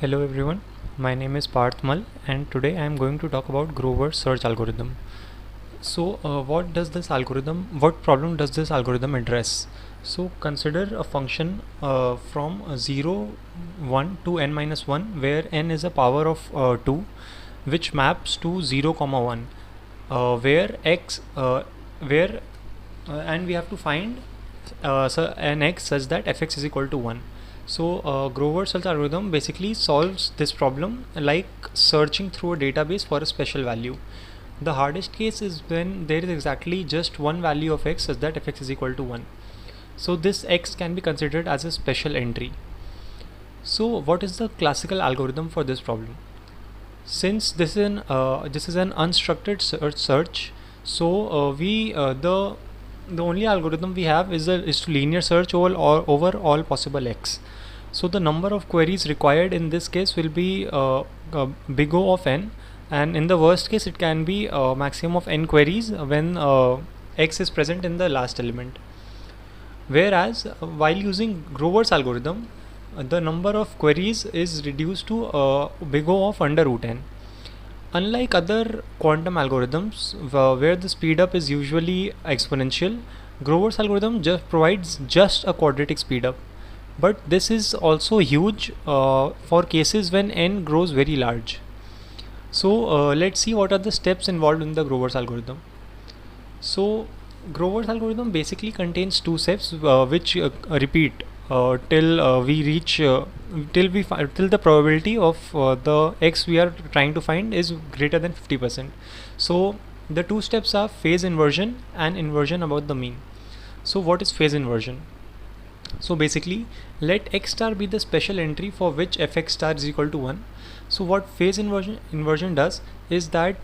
Hello everyone, my name is Parth Mal and today I am going to talk about Grover's search algorithm. What problem does this algorithm address? So consider a function from 0, 1 to n minus 1 where n is a power of 2 which maps to 0, comma 1 where x where and we have to find an x such that fx is equal to 1. So Grover's search algorithm basically solves this problem like searching through a database for a special value. The hardest case is when there is exactly just one value of x such that fx is equal to 1. So this x can be considered as a special entry. So what is the classical algorithm for this problem? Since this is an unstructured search, so the only algorithm we have is to linear search over all possible x. So the number of queries required in this case will be big O of n, and in the worst case it can be a maximum of n queries when x is present in the last element. Whereas while using Grover's algorithm, the number of queries is reduced to big O of under root n. Unlike other quantum algorithms where the speed up is usually exponential, Grover's algorithm just provides just a quadratic speed up. But this is also huge for cases when n grows very large. So let's see what are the steps involved in the Grover's algorithm. So Grover's algorithm basically contains two steps which repeat till we reach till the probability of the x we are trying to find is greater than 50%. So the two steps are phase inversion and inversion about the mean. So what is phase inversion? So basically let x star be the special entry for which fx star is equal to 1. So what phase inversion does is that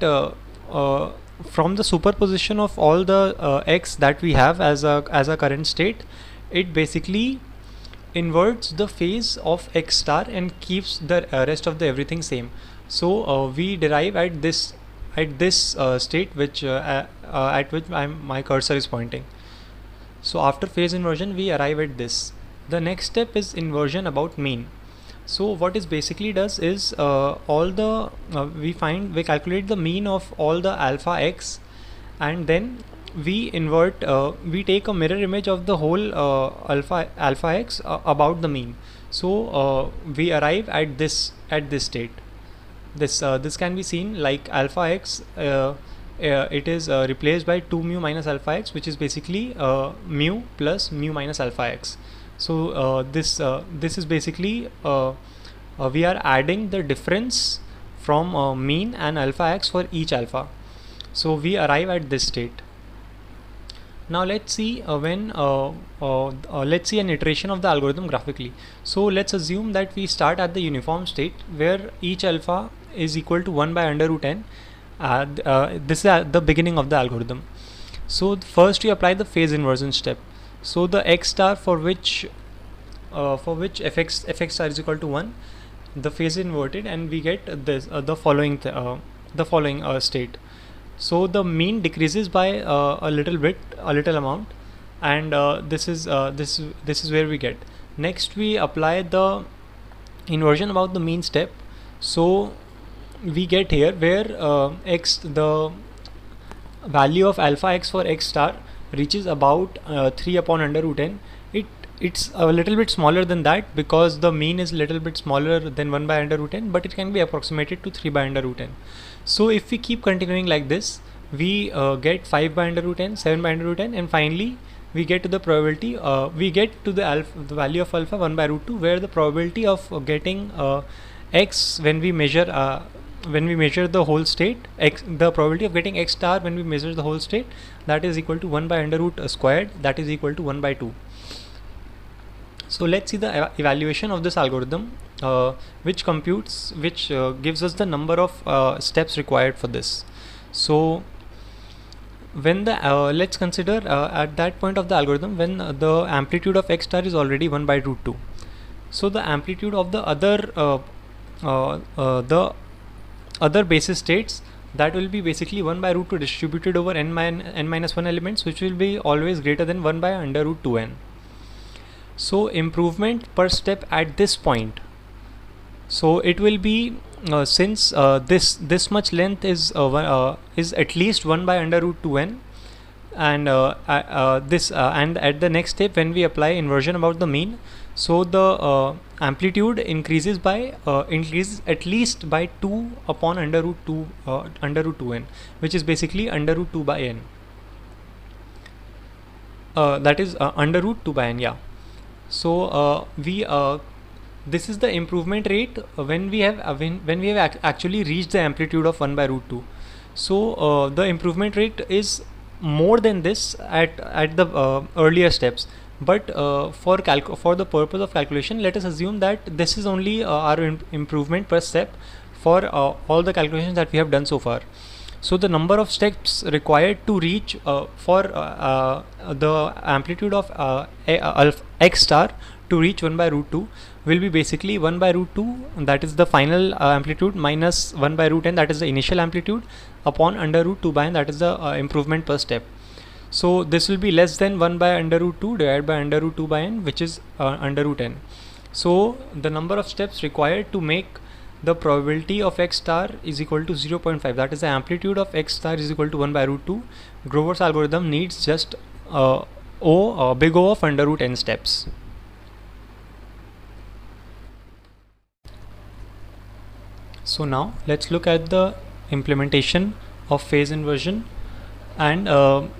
from the superposition of all the x that we have as a current state, it basically inverts the phase of x star and keeps the rest of the everything same. So we derive at this state which at which my cursor is pointing. So after phase inversion we arrive at this. The next step is inversion about mean. So what it basically does is we calculate the mean of all the alpha x, and then we take a mirror image of the whole alpha x about the mean. So we arrive at this state. This can be seen like alpha x. It is replaced by 2 mu minus alpha x, which is basically mu plus mu minus alpha x. So this is basically we are adding the difference from mean and alpha x for each alpha. So we arrive at this state. Now let's see let's see an iteration of the algorithm graphically. So let's assume that we start at the uniform state where each alpha is equal to 1 by under root n. This is at the beginning of the algorithm. So first we apply the phase inversion step. So the x star for which fx star is equal to 1, the phase is inverted, and we get this the following state. So the mean decreases by a little amount, and this is where we get. Next we apply the inversion about the mean step. So we get here where the value of alpha x for x star reaches about 3 upon under root n. It's a little bit smaller than that because the mean is a little bit smaller than 1 by under root n, but it can be approximated to 3 by under root n. So if we keep continuing like this, we get 5 by under root n, 7 by under root n, and finally we get to the probability we get to the value of alpha 1 by root 2, where the probability of getting x when we measure the whole state, the probability of getting x star when we measure the whole state, that is equal to 1 by under root squared, that is equal to 1 by 2. So let's see the evaluation of this algorithm, which gives us the number of steps required for this. So when let's consider at that point of the algorithm when the amplitude of x star is already 1 by root 2. So the amplitude of the other basis states, that will be basically 1 by root 2 distributed over n minus 1 elements, which will be always greater than 1 by under root 2n. So improvement per step at this point. So it will be since this much length is at least 1 by under root 2n, and this and at the next step when we apply inversion about the mean, so the amplitude increases at least by 2 upon under root 2n, which is basically under root 2 by n. That is under root 2 by n. Yeah. So we this is the improvement rate when we have actually reached the amplitude of 1 by root 2. So the improvement rate is more than this at the earlier steps, but for the purpose of calculation, let us assume that this is only our improvement per step for all the calculations that we have done so far. So the number of steps required to reach for the amplitude of x star to reach 1 by root 2 will be basically 1 by root 2, that is the final amplitude, minus 1 by root n, that is the initial amplitude, upon under root 2 by n, that is the improvement per step. So this will be less than 1 by under root 2 divided by under root 2 by n, which is under root n. So the number of steps required to make the probability of x star is equal to 0.5, that is the amplitude of x star is equal to 1 by root 2. Grover's algorithm needs just big O of under root n steps. So now let's look at the implementation of phase inversion and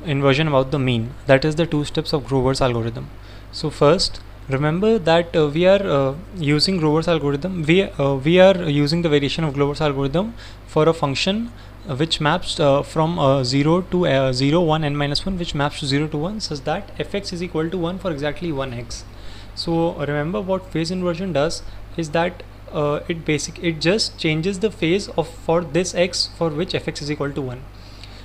inversion about the mean, that is the two steps of Grover's algorithm. So first, remember that we are using Grover's algorithm, we are using the variation of Grover's algorithm for a function which maps from 0 to 0, 1, n minus 1, which maps to 0 to 1, such that fx is equal to 1 for exactly 1x. So remember what phase inversion does is that it just changes the phase of for this x for which fx is equal to 1.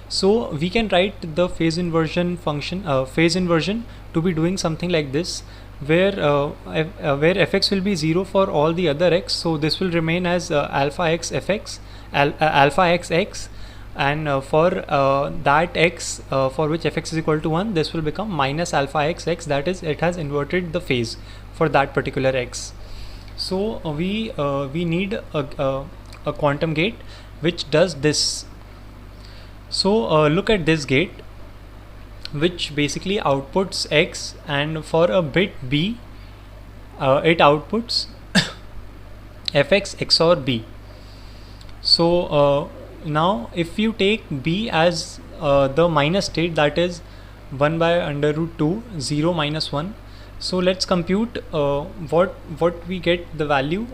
So we can write the phase inversion function phase inversion to be doing something like this, where fx will be 0 for all the other x, so this will remain as alpha x fx, alpha x x, and for that x for which fx is equal to 1, this will become minus alpha x x, that is it has inverted the phase for that particular x. So we need a quantum gate which does this. So look at this gate, which basically outputs x, and for a bit b it outputs fx XOR b. So now if you take b as the minus state, that is 1 by under root 2, 0 minus 1. So let's compute what we get the value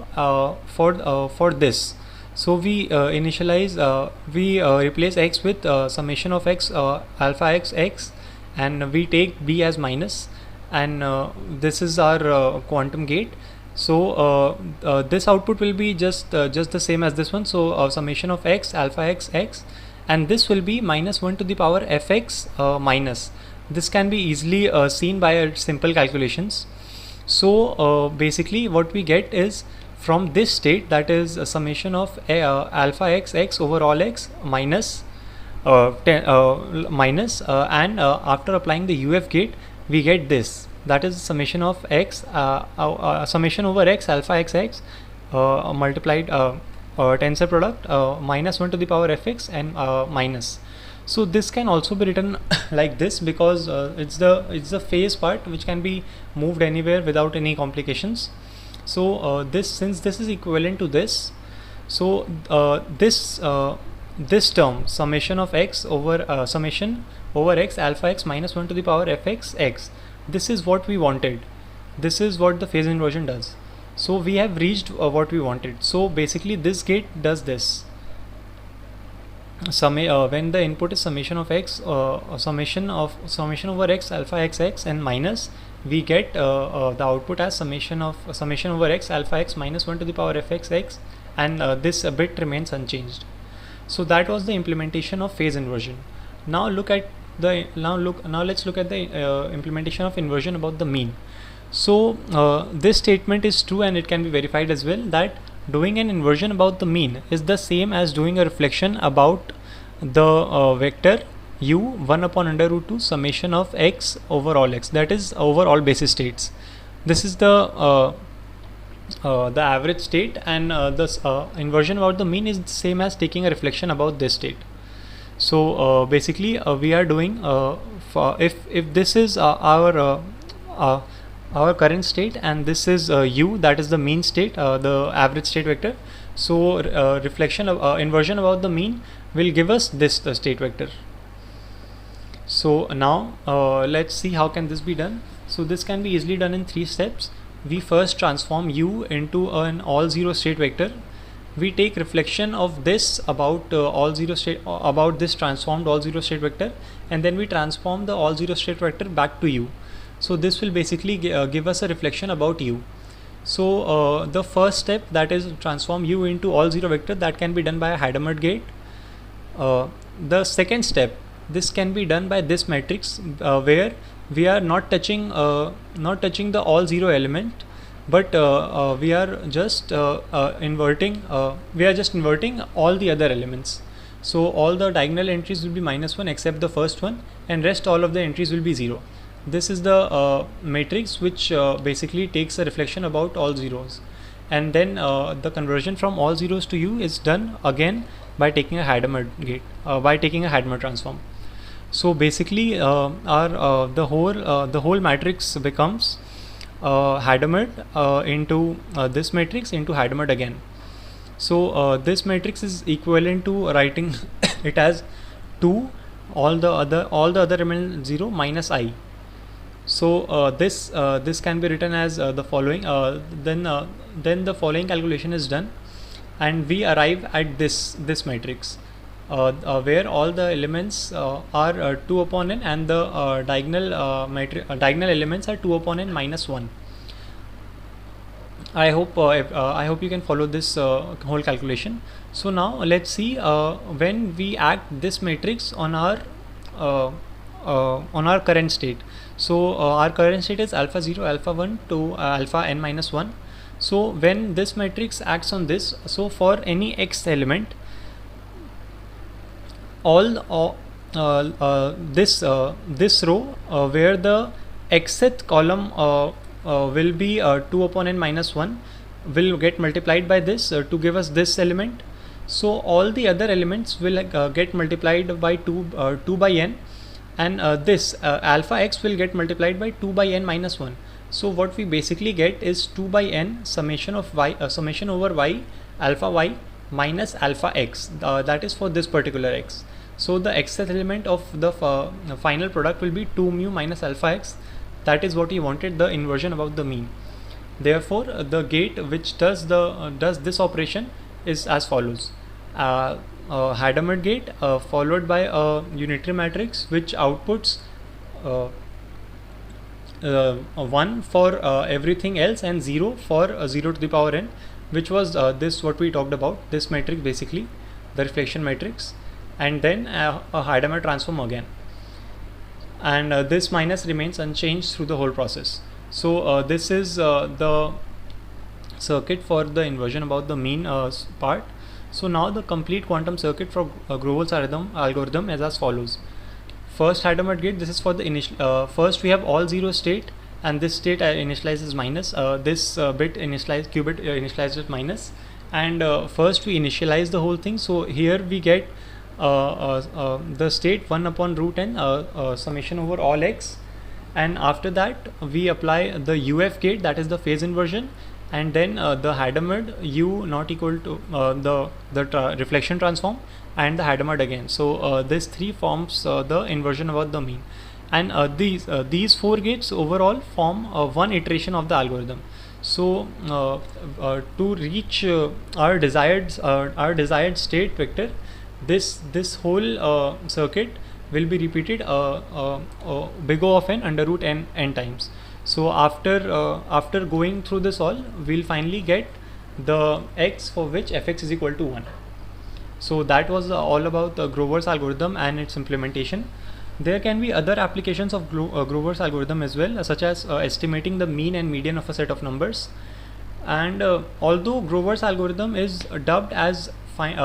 for this. So we initialize, we replace x with summation of x alpha x x, and we take b as minus, and this is our quantum gate. So this output will be just the same as this one. So summation of x alpha x x, and this will be minus 1 to the power fx minus. This can be easily seen by simple calculations. So basically what we get is from this state, that is a summation of alpha x x over all x minus minus and after applying the UF gate we get this, that is summation of x summation over x alpha x x multiplied tensor product minus 1 to the power fx and minus. So this can also be written like this, because it's the phase part which can be moved anywhere without any complications. So since this is equivalent to this, so this term summation of x over summation over x alpha x minus 1 to the power fx x, this is what we wanted. This is what the phase inversion does. So we have reached what we wanted. So basically this gate does this. When the input is summation of x summation over x alpha x x and minus, we get the output as summation over x alpha x minus 1 to the power fx x, and this bit remains unchanged. So that was the implementation of phase inversion. Now let's look at the implementation of inversion about the mean. So this statement is true, and it can be verified as well, that doing an inversion about the mean is the same as doing a reflection about the vector u 1 upon under root 2 summation of x over all x, that is over all basis states. This is the the average state, and this inversion about the mean is same as taking a reflection about this state. So basically we are doing if this is our current state, and this is u, that is the mean state, the average state vector. So reflection of inversion about the mean will give us this state vector. So now let's see how can this be done. So this can be easily done in 3 steps. We first transform u into an all zero state vector. We take reflection of this about all zero state about this transformed all zero state vector, and then we transform the all zero state vector back to u. So this will basically give us a reflection about u. So the first step, that is transform u into all zero vector, that can be done by a Hadamard gate. The second step, this can be done by this matrix where we are not touching the all zero element, but we are just inverting all the other elements. So all the diagonal entries will be -1 except the first one, and rest all of the entries will be 0. This is the matrix which basically takes a reflection about all zeros, and then the conversion from all zeros to u is done again by taking a Hadamard gate, by taking a Hadamard transform. So basically the whole matrix becomes Hadamard into this matrix into Hadamard again. So this matrix is equivalent to writing it as 2 all the other elements 0 minus I. So this can be written as the following. Then the following calculation is done, and we arrive at this matrix where all the elements are 2 upon n, and the diagonal elements are 2 upon n minus 1. I hope you can follow this whole calculation. So now let's see when we act this matrix on our current state. So our current state is alpha 0, alpha 1 to alpha n minus 1. So when this matrix acts on this, so for any x element, all this row where the xth column will be 2 upon n minus 1 will get multiplied by this to give us this element. So all the other elements will get multiplied by 2 by n, and this alpha x will get multiplied by 2 by n minus 1. So what we basically get is 2 by n summation of y summation over y alpha y minus alpha x, that is for this particular x. So the xth element of the final product will be 2 mu minus alpha x. That is what we wanted, the inversion about the mean. Therefore the gate which does this operation is as follows: Hadamard gate followed by a unitary matrix which outputs 1 for everything else and 0 for 0 to the power n, which was this what we talked about, this matrix, basically the reflection matrix, and then a Hadamard transform again, and this minus remains unchanged through the whole process. So this is the circuit for the inversion about the mean part. So now the complete quantum circuit for Grover's algorithm is as follows. First Hadamard gate, this is for the initial. First we have all zero state, and this state initializes minus. This qubit initializes with minus, and first we initialize the whole thing. So here we get the state 1 upon root n summation over all x, and after that we apply the UF gate, that is the phase inversion, and then the Hadamard u not equal to the reflection transform, and the Hadamard again. So this 3 forms the inversion about the mean, and these 4 gates overall form one iteration of the algorithm. So to reach our desired state vector, this whole circuit will be repeated big O of n under root n times. So after going through this all, we'll finally get the x for which fx is equal to 1. So that was all about Grover's algorithm and its implementation. There can be other applications of Grover's algorithm as well, such as estimating the mean and median of a set of numbers. And although Grover's algorithm is dubbed as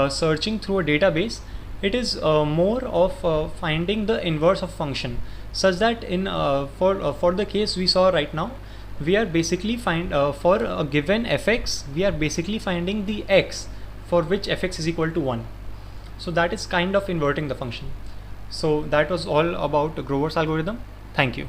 searching through a database, it is more of finding the inverse of function, such that in for the case we saw right now, we are basically for a given fx, we are basically finding the x for which fx is equal to 1. So that is kind of inverting the function. So that was all about Grover's algorithm. Thank you.